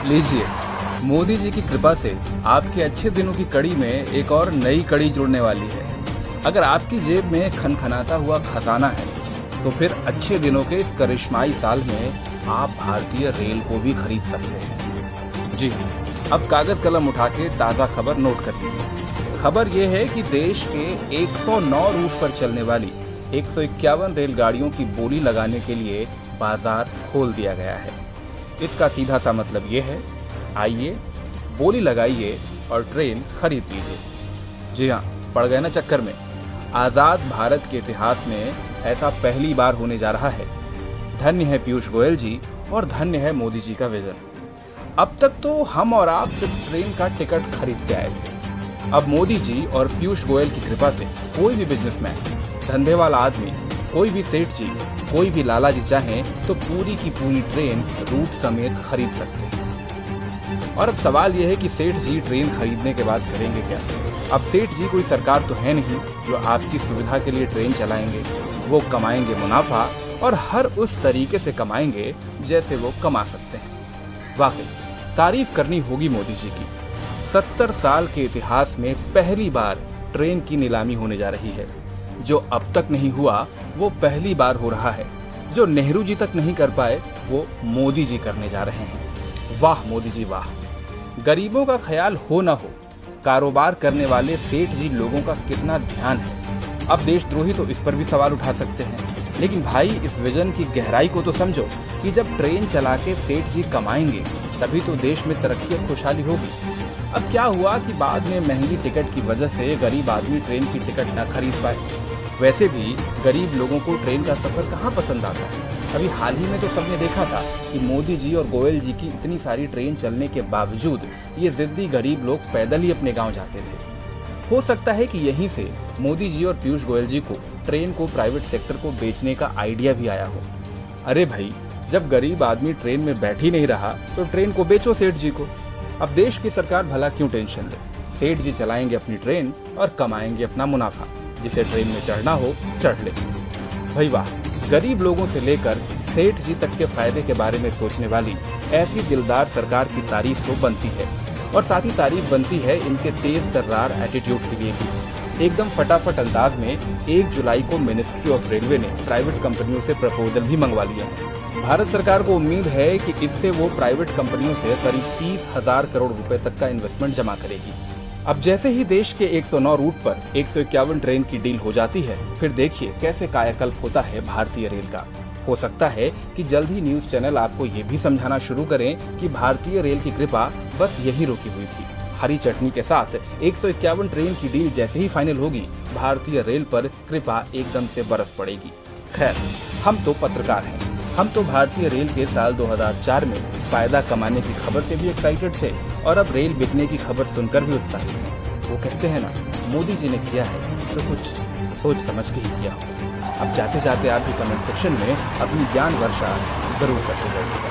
लीजिए, मोदी जी की कृपा से आपके अच्छे दिनों की कड़ी में एक और नई कड़ी जुड़ने वाली है। अगर आपकी जेब में खनखनाता हुआ खजाना है, तो फिर अच्छे दिनों के इस करिश्माई साल में आप भारतीय रेल को भी खरीद सकते हैं। जी हाँ, अब कागज कलम उठा के ताज़ा खबर नोट कर लीजिए। खबर यह है कि देश के 109 रूट पर चलने वाली 151 रेलगाड़ियों की बोली लगाने के लिए बाजार खोल दिया गया है। इसका सीधा सा मतलब ये है, आइए बोली लगाइए और ट्रेन खरीद लीजिए। जी हाँ, पड़ गए ना चक्कर में। आज़ाद भारत के इतिहास में ऐसा पहली बार होने जा रहा है। धन्य है पीयूष गोयल जी और धन्य है मोदी जी का विजन। अब तक तो हम और आप सिर्फ ट्रेन का टिकट खरीदते आए थे। अब मोदी जी और पीयूष गोयल की कृपा से कोई भी बिजनेसमैन, धंधे वाला आदमी, कोई भी सेठ जी, कोई भी लाला जी चाहें तो पूरी की पूरी ट्रेन रूट समेत खरीद सकते हैं। और अब सवाल यह है कि सेठ जी ट्रेन खरीदने के बाद करेंगे क्या? अब सेठ जी कोई सरकार तो है नहीं जो आपकी सुविधा के लिए ट्रेन चलाएंगे। वो कमाएंगे मुनाफा और हर उस तरीके से कमाएंगे जैसे वो कमा सकते हैं। वाकई तारीफ करनी होगी मोदी जी की। 70 साल के इतिहास में पहली बार ट्रेन की नीलामी होने जा रही है। जो अब तक नहीं हुआ वो पहली बार हो रहा है। जो नेहरू जी तक नहीं कर पाए वो मोदी जी करने जा रहे हैं। वाह मोदी जी वाह। गरीबों का ख्याल हो ना हो, कारोबार करने वाले सेठ जी लोगों का कितना ध्यान है। अब देशद्रोही तो इस पर भी सवाल उठा सकते हैं, लेकिन भाई इस विजन की गहराई को तो समझो कि जब ट्रेन चला के सेठ जी कमाएंगे तभी तो देश में तरक्की और खुशहाली होगी। अब क्या हुआ कि बाद में महंगी टिकट की वजह से गरीब आदमी ट्रेन की टिकट न खरीद पाए। वैसे भी गरीब लोगों को ट्रेन का सफर कहाँ पसंद आता है। अभी हाल ही में तो सबने देखा था कि मोदी जी और गोयल जी की इतनी सारी ट्रेन चलने के बावजूद ये जिद्दी गरीब लोग पैदल ही अपने गांव जाते थे। हो सकता है कि यहीं से मोदी जी और पीयूष गोयल जी को ट्रेन को प्राइवेट सेक्टर को बेचने का आइडिया भी आया हो। अरे भाई, जब गरीब आदमी ट्रेन में बैठ ही नहीं रहा तो ट्रेन को बेचो सेठ जी को। अब देश की सरकार भला क्यों टेंशन ले। सेठ जी चलाएंगे अपनी ट्रेन और कमाएंगे अपना मुनाफा। जिसे ट्रेन में चढ़ना हो चढ़ ले। भाई वाह, गरीब लोगों से लेकर सेठ जी तक के फायदे के बारे में सोचने वाली ऐसी दिलदार सरकार की तारीफ तो बनती है। और साथ ही तारीफ बनती है इनके तेज तर्रार एटीट्यूड के लिए भी। एकदम फटाफट अंदाज में 1 जुलाई को मिनिस्ट्री ऑफ रेलवे ने प्राइवेट कंपनियों से प्रपोजल भी मंगवा लिए हैं। भारत सरकार को उम्मीद है कि इससे वो प्राइवेट कंपनियों से करीब 30,000 करोड़ रुपए तक का इन्वेस्टमेंट जमा करेगी। अब जैसे ही देश के 109 रूट पर 151 ट्रेन की डील हो जाती है, फिर देखिए कैसे कायाकल्प होता है भारतीय रेल का। हो सकता है कि जल्द ही न्यूज चैनल आपको ये भी समझाना शुरू करें कि भारतीय रेल की कृपा बस यही रुकी हुई थी। हरी चटनी के साथ 151 ट्रेन की डील जैसे ही फाइनल होगी, भारतीय रेल पर कृपा एकदम से बरस पड़ेगी। खैर, हम तो पत्रकार हैं। हम तो भारतीय रेल के साल 2004 में फायदा कमाने की खबर से भी एक्साइटेड थे और अब रेल बिकने की खबर सुनकर भी उत्साहित हैं। वो कहते हैं ना, मोदी जी ने किया है तो कुछ सोच समझ के ही किया हो। अब जाते जाते आप भी कमेंट सेक्शन में अपनी ज्ञान वर्षा जरूर करते जाइएगा।